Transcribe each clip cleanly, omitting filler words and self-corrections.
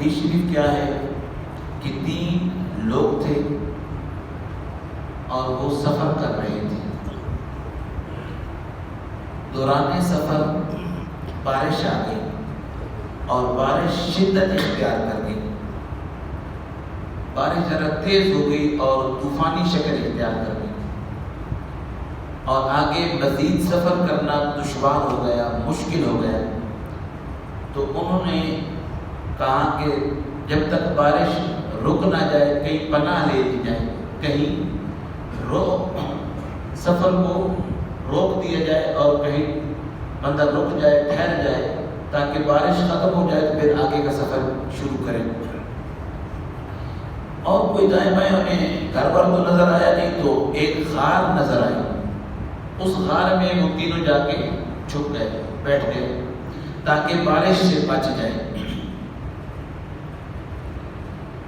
حدیث شریف کیا ہے کہ 3 لوگ تھے اور وہ سفر کر رہے تھے. دوران سفر بارش آ گئی اور بارش شدت اختیار کر گئی. بارش ذرا تیز ہو گئی اور طوفانی شکل اختیار کر گئی اور آگے مزید سفر کرنا دشوار ہو گیا، مشکل ہو گیا. تو انہوں نے کہا کہ جب تک بارش رک نہ جائے کہیں پناہ لے لی جائے، کہیں سفر کو روک دیا جائے اور کہیں بندہ رک جائے، ٹھہر جائے تاکہ بارش ختم ہو جائے تو پھر آگے کا سفر شروع کرے. اور کوئی دائیں بائیں انہیں گھر پر تو نظر آیا نہیں تو ایک غار نظر آئی. اس غار میں وہ تینوں جا کے چھپ گئے، بیٹھ گئے تاکہ بارش سے بچ جائے.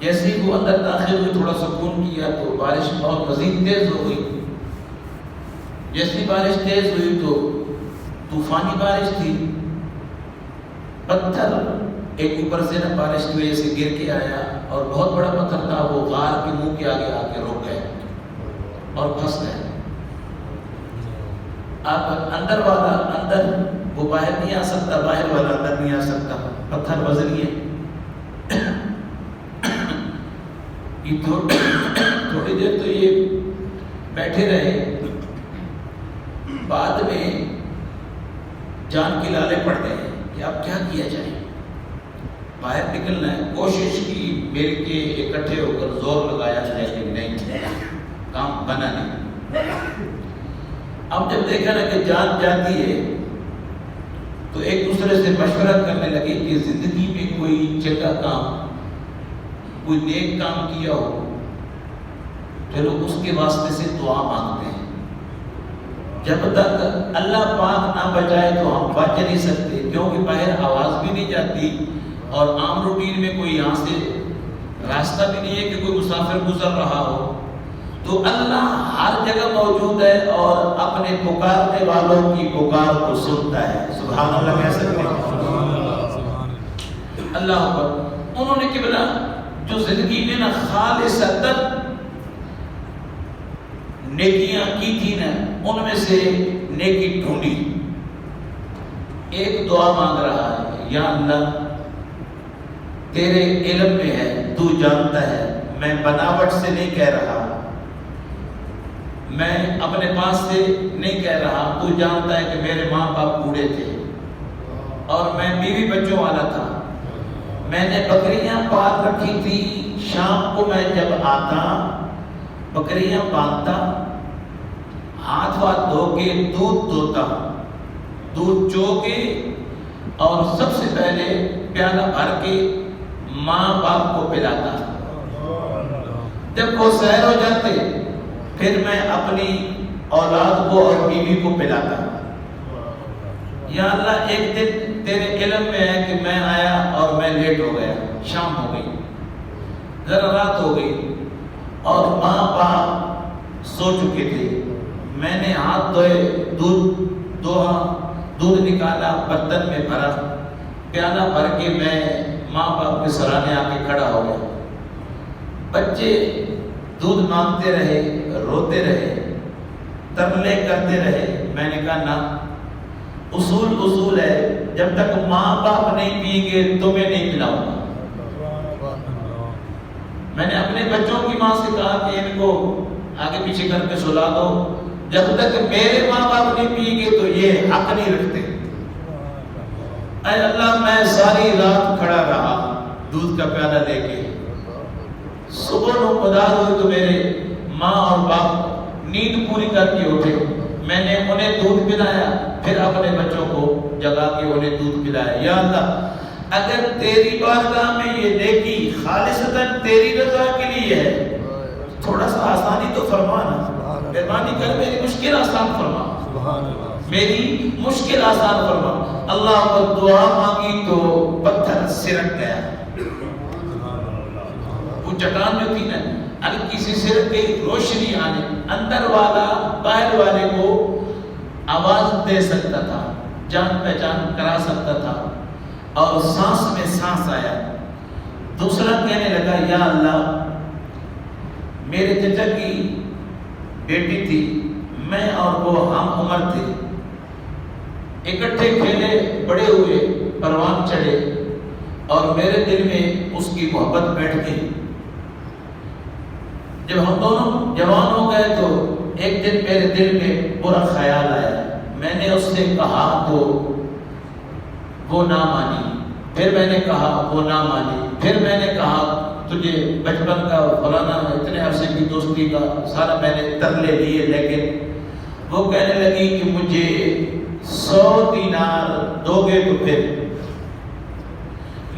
جیسے ہی وہ اندر داخل ہوئے تھوڑا سکون کیا تو بارش اور مزید تیز ہو گئی. جیسی بارش تیز ہوئی تو طوفانی بارش تھی، پتھر ایک اوپر سے نہ بارش کی وجہ سے گر کے آیا اور بہت بڑا پتھر تھا، وہ غار کے منہ کے آگے آ کے رک گئے اور پھنس گئے. اب اندر والا اندر وہ باہر نہیں آ سکتا، باہر والا اندر نہیں آ سکتا، پتھر وزنی ہے. تھوڑی دیر تو یہ بیٹھے رہے، بعد میں جان کے لالے پڑ گئے کہ اب کیا کیا جائے، باہر نکلنا ہے. کوشش کی مل کے اکٹھے ہو کر زور لگایا لیکن نہیں، کام بنا نہیں. اب جب دیکھا نا کہ جان جاتی ہے تو ایک دوسرے سے مشورہ کرنے لگے کہ زندگی میں کوئی چنگا کام، کوئی نیک کام کیا ہو، چلو اس کے واسطے سے دعا مانگتے ہیں. جب تک اللہ پاک نہ بچائے تو ہم بچ نہیں سکتے، کیونکہ باہر آواز بھی نہیں جاتی اور عام روٹین میں کوئی یہاں سے راستہ بھی نہیں ہے کہ کوئی مسافر گزر رہا ہو. تو اللہ ہر جگہ موجود ہے اور اپنے پکارنے والوں کی پکار کو سنتا ہے. سبحان اللہ کہہ سکتے ہیں. اللہ اکبر. انہوں نے کیا بولا، جو زندگی میں نا خالصتاً نیکیاں کی تھی نا، ان میں سے نیکی ڈھونڈی. ایک دعا مانگ رہا ہے، یا اللہ تیرے علم میں ہے، تو جانتا ہے، میں بناوٹ سے نہیں کہہ رہا، میں اپنے پاس سے نہیں کہہ رہا، تو جانتا ہے کہ میرے ماں باپ بوڑھے تھے اور میں بیوی بچوں والا تھا. میں نے بکریاں پال رکھی تھی، شام کو میں جب آتا بکریاں باندھتا، ہاتھ دھو کے دودھ دھوتا، دودھ چو کے اور سب سے پہلے پیالہ بھر کے ماں باپ کو پلاتا. جب وہ سیر ہو جاتے پھر میں اپنی اولاد کو اور بیوی کو پلاتا. یا اللہ ایک دن تیرے علم میں ہے کہ میں آیا اور میں لیٹ ہو گیا، شام ہو گئی، ذرا رات ہو گئی اور ماں باپ سو چکے تھے. میں نے ہاتھ دھوئے، دودھ نکالا، برتن میں بھرا، پیالہ بھر کے میں ماں باپ کے سرانے آ کے کھڑا ہو گیا. بچے دودھ مانگتے رہے، روتے رہے، ترلے کرتے رہے. میں نے کہا نہ، اصول ہے، جب تک ماں باپ نہیں پئیں گے تمہیں نہیں پلاؤں گا. میں نے اپنے بچوں کی ماں سے کہا کہ ان کو آگے پیچھے کر کے سلا دو، جب تک میرے ماں باپ نہیں پئیں گے تو یہ حق نہیں رکھتے. اے اللہ میں ساری رات کھڑا رہا دودھ کا پیالہ لے کے، صبح نو پدار ہوئی تو میرے ماں اور باپ نیند پوری کر کے اٹھے. میں نے انہیں دودھ پلایا، پھر اپنے بچوں کو جگا کے انہیں دودھ پلایا. یا اللہ اگر تیری بارگاہ میں یہ نیکی خالصتاً تیری رضا کے لیے ہے، تھوڑا سا آسانی تو فرما نا، مہربانی کر میری مشکل آسان فرما، میری مشکل آسان فرما. اللہ کو دعا مانگی تو پتھر سرک گیا. وہ چٹان جو تھی نا ہلکی سی سرک گئی، روشنی آنے، اندر والا باہر والے کو آواز دے سکتا تھا، جان پہچان کرا سکتا تھا اور سانس میں سانس آیا. دوسرا کہنے لگا یا اللہ میرے چچا کی بیٹی تھی، میں اور وہ ہم عمر تھے، اکٹھے کھیلے بڑے ہوئے، پروان چڑھے، اور میرے دل میں اس کی محبت بیٹھ گئی۔ جب ہم دونوں جوان ہو گئے تو ایک دن میرے دل میں برا خیال آیا، میں نے اس سے کہا تو وہ نہ مانی، پھر میں نے کہا وہ نہ مانی، پھر میں نے کہا تجھے بچپن کا فلانا اتنے عرصے کی دوستی کا سارا میں نے ترلے لیے، لیکن وہ کہنے لگی کہ مجھے 100 دینار دو گے تو پھر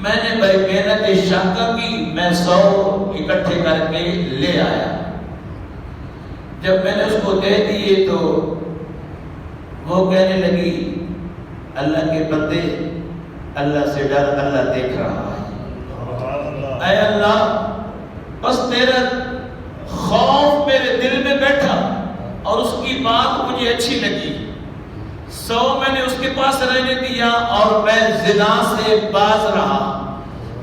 میں نے بڑی محنت شاکہ کی، میں 100 اکٹھے کر کے لے آیا۔ جب میں نے اس کو دے دیے تو وہ کہنے لگی اللہ کے بندے اللہ سے ڈر، اللہ دیکھ رہا ہے۔ اے اللہ بس تیرا خوف میرے دل میں بیٹھا اور اس کی بات مجھے اچھی لگی، 100 میں نے اس کے پاس رہنے دیا اور میں زنا سے باز رہا،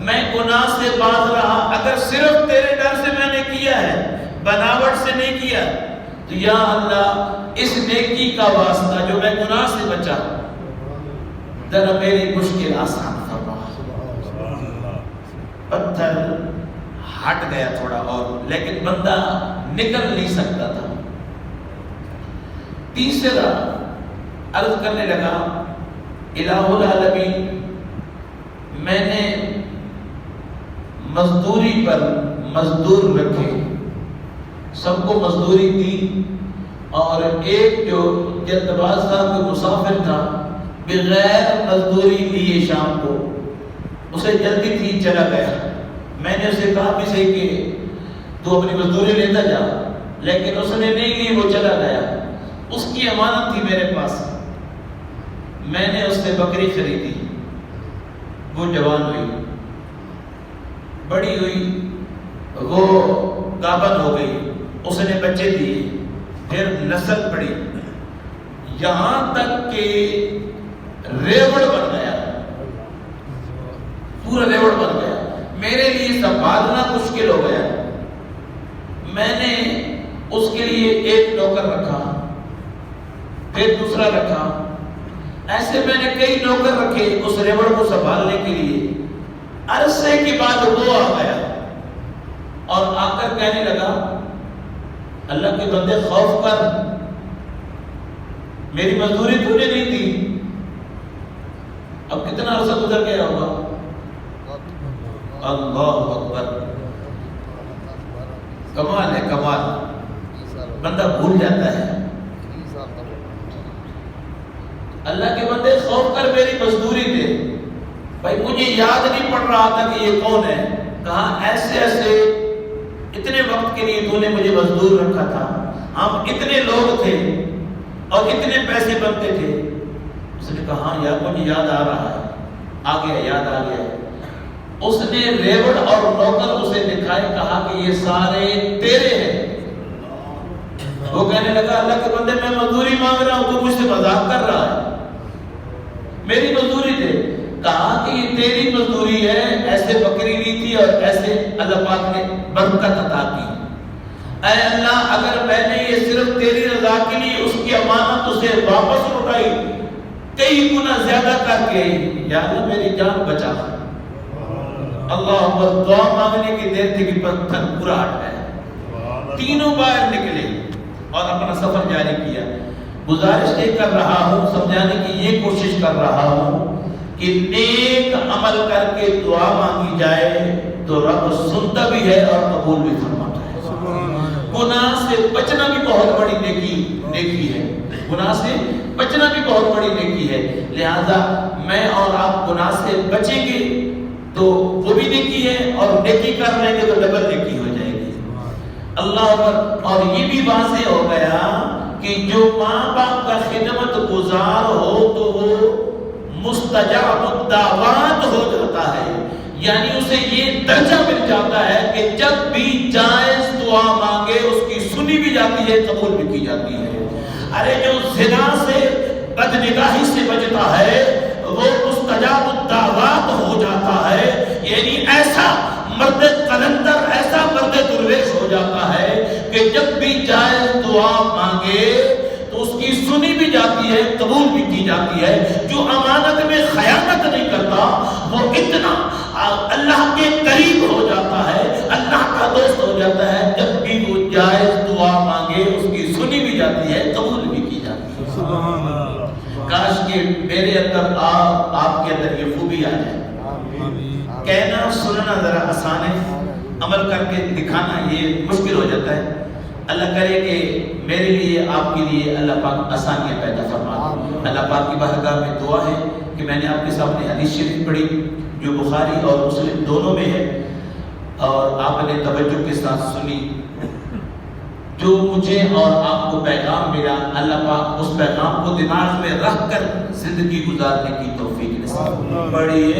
میں گناہ سے باز رہا۔ اگر صرف تیرے ڈر سے میں نے کیا ہے، بناوٹ سے نہیں کیا، تو یا اللہ اس نیکی کا واسطہ جو میں گناہ سے بچا، ذرا میری مشکل آسان فرما۔ پتھر ہٹ گیا تھوڑا اور، لیکن بندہ نکل نہیں سکتا تھا۔ تیسرا عرض کرنے لگا الہ العالمین، میں نے مزدوری پر مزدور رکھے، سب کو مزدوری دی، اور ایک جو جلد باز تھا کوئی مسافر تھا، بغیر مزدوری لیے شام کو، اسے جلدی تھی چلا گیا۔ میں نے اسے کہا بھی صحیح کہ تو اپنی مزدوری لیتا جا، لیکن اس نے نہیں لی، وہ چلا گیا۔ اس کی امانت تھی میرے پاس، میں نے اس سے بکری خریدی، وہ جوان ہوئی، بڑی ہوئی، وہ گابن ہو گئی، اس نے بچے دیے، پھر نسل بڑھی، یہاں تک کہ ریوڑ بن گیا، پورا ریوڑ بن گیا، میرے لیے سنبھالنا مشکل ہو گیا۔ میں نے اس کے لیے ایک نوکر رکھا، پھر دوسرا رکھا، ایسے میں نے کئی نوکر رکھے اس ریوڑ کو سنبھالنے کے لیے۔ عرصے کے بعد وہ آ گیا اور آ کر کہنے لگا اللہ کے بندے خوف کر، میری مزدوری تو نے نہیں دی، اب کتنا عرصہ گزر گیا ہوگا، اللہ اکبر، کمال ہے کمال، بندہ بھول جاتا ہے۔ اللہ کے بندے خوف کر میری مزدوری دے، بھائی مجھے یاد نہیں پڑ رہا تھا کہ یہ کون ہے، کہاں ایسے ایسے اتنے وقت کے لیے تو نے مجھے مزدور رکھا تھا، ہم اتنے لوگ تھے اور اتنے پیسے بنتے تھے۔ اس نے کہا ہاں یار مجھے یاد آ رہا ہے، آ گیا، یاد آ گیا۔ اس نے ریوڑ اور نوکر اسے دکھائے، کہا کہ یہ سارے تیرے ہیں۔ وہ کہنے لگا اللہ کے بندے میں مزدوری مانگ رہا ہوں، تو مجھ سے مذاق کر رہا ہے، میری مزدوری دے۔ کہا کہ یہ تیری مزدوری ہے، ایسے بکری لی تھی اور ایسے اللہ پاک نے برکت عطا کی۔ اے اللہ اگر میں نے یہ صرف تیری رضا کے لیے اس کی امانت اسے واپس لوٹائی کئی گنا زیادہ کر کے، یا اللہ میری جان بچا۔ اللہ اکبر، دعا مانگنے کی دیر تھی کہ پتھر پورا ہٹ گیا، تینوں باہر نکلے اور اپنا سفر جاری کیا۔ گزارش یہ کر رہا ہوں، سمجھانے کی یہ کوشش کر رہا ہوں کہ نیک عمل کر کے دعا مانگی جائے تو رب سنتا بھی ہے اور قبول بھی فرماتا ہے۔ گناہ سے بچنا بھی بہت بڑی نیکی ہے، گناہ سے بچنا بھی بہت بڑی نیکی ہے، لہذا میں اور آپ گناہ سے بچیں گے تو وہ بھی نیکی ہے، اور نیکی کر لیں گے تو ڈبل نیکی ہو جائے گی۔ اللہ اکبر۔ اور یہ بھی واضح ہو گیا کہ جو ماں باپ کا خدمت گزار ہو تو وہ مستجاب الدعوات ہو جاتا ہے، یعنی اسے یہ درجہ مل جاتا ہے کہ جب بھی جائز دعا مانگے اس کی سنی بھی جاتی ہے، قبول بھی کی جاتی ہے۔ ارے جو زنا سے بدنگاہی سے بچتا ہے وہ مستجاب الدعوات ہو جاتا ہے، یعنی ایسا مرد قلندر ایسا مرد درویش ہو جاتا ہے کہ جب بھی جائز دعا مانگے تو اس کی سنی بھی جاتی ہے، قبول بھی کی جاتی ہے۔ جو امانت میں خیانت نہیں کرتا وہ اتنا اللہ کے قریب ہو جاتا ہے، اللہ کا دوست ہو جاتا ہے، جب بھی وہ جائز دعا مانگے اس کی سنی بھی جاتی ہے، قبول بھی کی جاتی ہے۔ سبحان اللہ۔ کاش کہ میرے اندر آپ کے اندر یہ خوبی آ جائے۔ کہنا سننا ذرا آسان ہے، عمل کر کے دکھانا یہ مشکل ہو جاتا ہے۔ اللہ کرے کہ میرے لیے آپ کے لیے اللہ پاک آسانیاں پیدا فرما دے۔ اللہ پاک کی بارگاہ میں دعا ہے کہ میں نے آپ کے سامنے حدیث شریف پڑھی جو بخاری اور مسلم دونوں میں ہے، اور آپ نے توجہ کے ساتھ سنی۔ جو مجھے اور آپ کو پیغام ملا، اللہ پاک اس پیغام کو دماغ میں رکھ کر زندگی گزارنے کی توفیق نصیب۔ بڑی